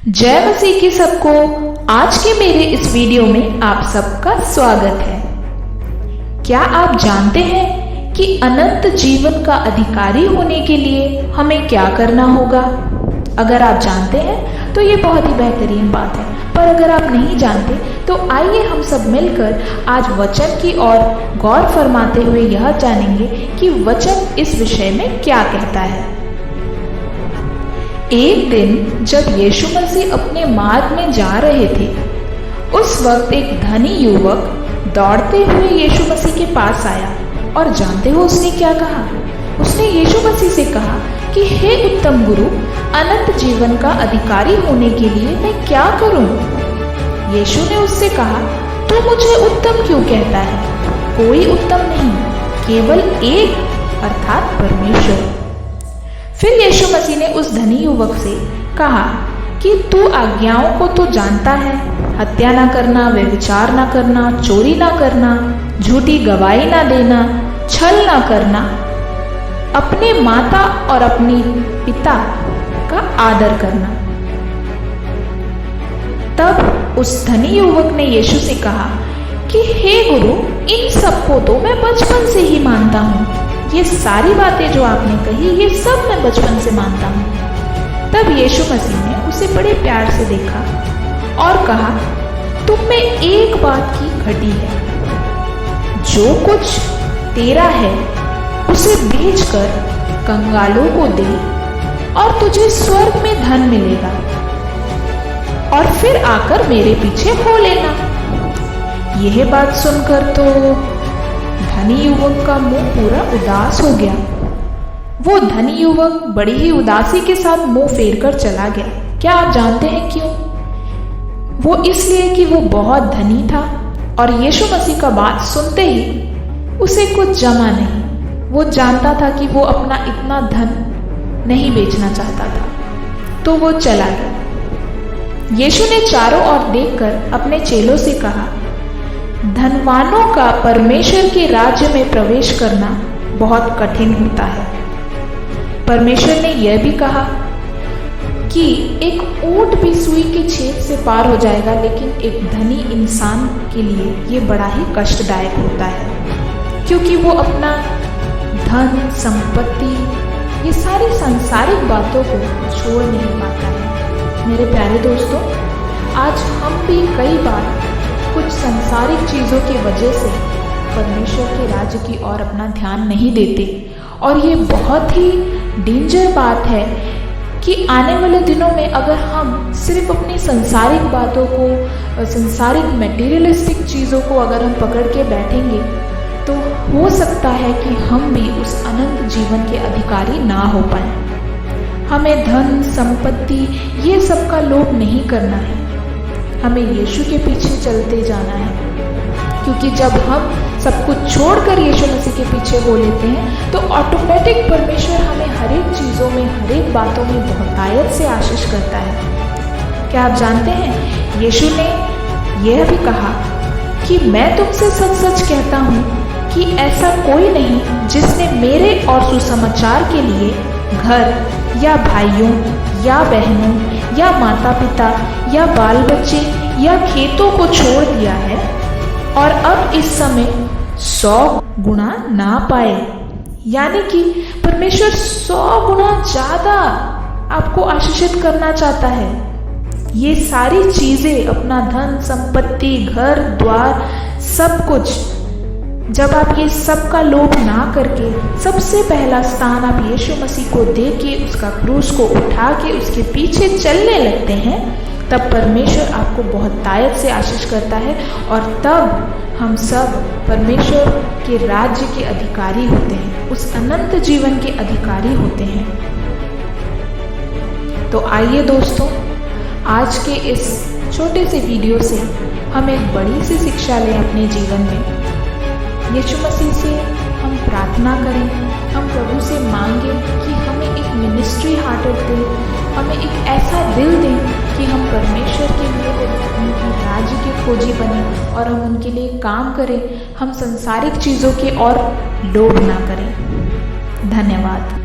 जय मसीह की सबको। आज के मेरे इस वीडियो में आप सबका स्वागत है। क्या आप जानते हैं कि अनंत जीवन का अधिकारी होने के लिए हमें क्या करना होगा? अगर आप जानते हैं तो ये बहुत ही बेहतरीन बात है, पर अगर आप नहीं जानते तो आइए हम सब मिलकर आज वचन की ओर गौर फरमाते हुए यह जानेंगे कि वचन इस विषय में क्या कहता है। एक दिन जब यीशु मसीह अपने मार्ग में जा रहे थे, उस वक्त एक धनी युवक दौड़ते हुए यीशु मसीह के पास आया और जानते हो उसने क्या कहा? उसने यीशु मसीह से कहा कि हे उत्तम गुरु, अनंत जीवन का अधिकारी होने के लिए मैं क्या करूं? यीशु ने उससे कहा, तू मुझे उत्तम क्यों कहता है? कोई उत्तम नहीं, केवल एक, अर्थात परमेश्वर। फिर यीशु मसीह ने उस धनी युवक से कहा कि तू आज्ञाओं को तो जानता है, हत्या ना करना, व्यभिचार ना करना, चोरी ना करना, झूठी गवाही ना देना, छल ना करना, अपने माता और अपने पिता का आदर करना। तब उस धनी युवक ने यीशु से कहा कि हे गुरु, इन सबको तो मैं बचपन से ही मानता हूँ। ये सारी बातें जो आपने कही, ये सब मैं बचपन से मानता हूँ। तब यीशु मसीह ने उसे बड़े प्यार से देखा और कहा, तुम में एक बात की घटी है। जो कुछ तेरा है उसे बेचकर कंगालों को दे और तुझे स्वर्ग में धन मिलेगा, और फिर आकर मेरे पीछे हो लेना। यह बात सुनकर तो धनी युवक का मुंह पूरा उदास हो गया। वो धनी युवक बड़ी ही उदासी के साथ मुंह फेर कर चला गया। क्या आप जानते हैं क्यों? वो इसलिए कि वो बहुत धनी था और यीशु मसीह का बात सुनते ही उसे कुछ जमा नहीं। वो जानता था कि वो अपना इतना धन नहीं बेचना चाहता था, तो वो चला गया। यीशु ने चारों ओर देखकर अपने चेलों से कहा, धनवानों का परमेश्वर के राज्य में प्रवेश करना बहुत कठिन होता है। परमेश्वर ने यह भी कहा कि एक ऊंट भी सुई के छेद से पार हो जाएगा, लेकिन एक धनी इंसान के लिए ये बड़ा ही कष्टदायक होता है, क्योंकि वो अपना धन, संपत्ति, ये सारी सांसारिक बातों को छोड़ नहीं पाता है। मेरे प्यारे दोस्तों, आज हम भी कई बार कुछ सांसारिक चीज़ों की वजह से परमेश्वर के राज्य की ओर अपना ध्यान नहीं देते, और ये बहुत ही डेंजर बात है कि आने वाले दिनों में अगर हम सिर्फ अपनी सांसारिक बातों को, सांसारिक मटेरियलिस्टिक चीज़ों को अगर हम पकड़ के बैठेंगे, तो हो सकता है कि हम भी उस अनंत जीवन के अधिकारी ना हो पाए। हमें धन, संपत्ति, ये सब का लोभ नहीं करना है। हमें यीशु के पीछे चलते जाना है, क्योंकि जब हम सब कुछ छोड़कर यीशु मसीह के पीछे हो लेते हैं तो ऑटोमेटिक परमेश्वर हमें हर एक चीज़ों में, हर एक बातों में बहुतायत से आशीष करता है। क्या आप जानते हैं, यीशु ने यह भी कहा कि मैं तुमसे सच सच कहता हूँ कि ऐसा कोई नहीं जिसने मेरे और सुसमाचार के लिए घर या भाइयों या बहनों या माता पिता या बाल बच्चे या खेतों को छोड़ दिया है और अब इस समय 100 गुना ना पाए। यानी कि परमेश्वर 100 गुना ज्यादा आपको आशीषित करना चाहता है। ये सारी चीजें, अपना धन, संपत्ति, घर द्वार, सब कुछ, जब आप ये सब का लोभ ना करके सबसे पहला स्थान आप यीशु मसीह को दे के, उसका क्रूस को उठा के उसके पीछे चलने लगते हैं, तब परमेश्वर आपको बहुत तायत से आशीष करता है, और तब हम सब परमेश्वर के राज्य के अधिकारी होते हैं, उस अनंत जीवन के अधिकारी होते हैं। तो आइए दोस्तों, आज के इस छोटे से वीडियो से हम एक बड़ी सी शिक्षा लें अपने जीवन में। यीशु मसीह से हम प्रार्थना करें, हम प्रभु से मांगें कि हमें एक मिनिस्ट्री हार्टेड दे, हमें एक ऐसा दिल दें कि हम परमेश्वर के लिए उनकी राज्य के खोजी बने और हम उनके लिए काम करें। हम सांसारिक चीज़ों के और लोभ ना करें। धन्यवाद।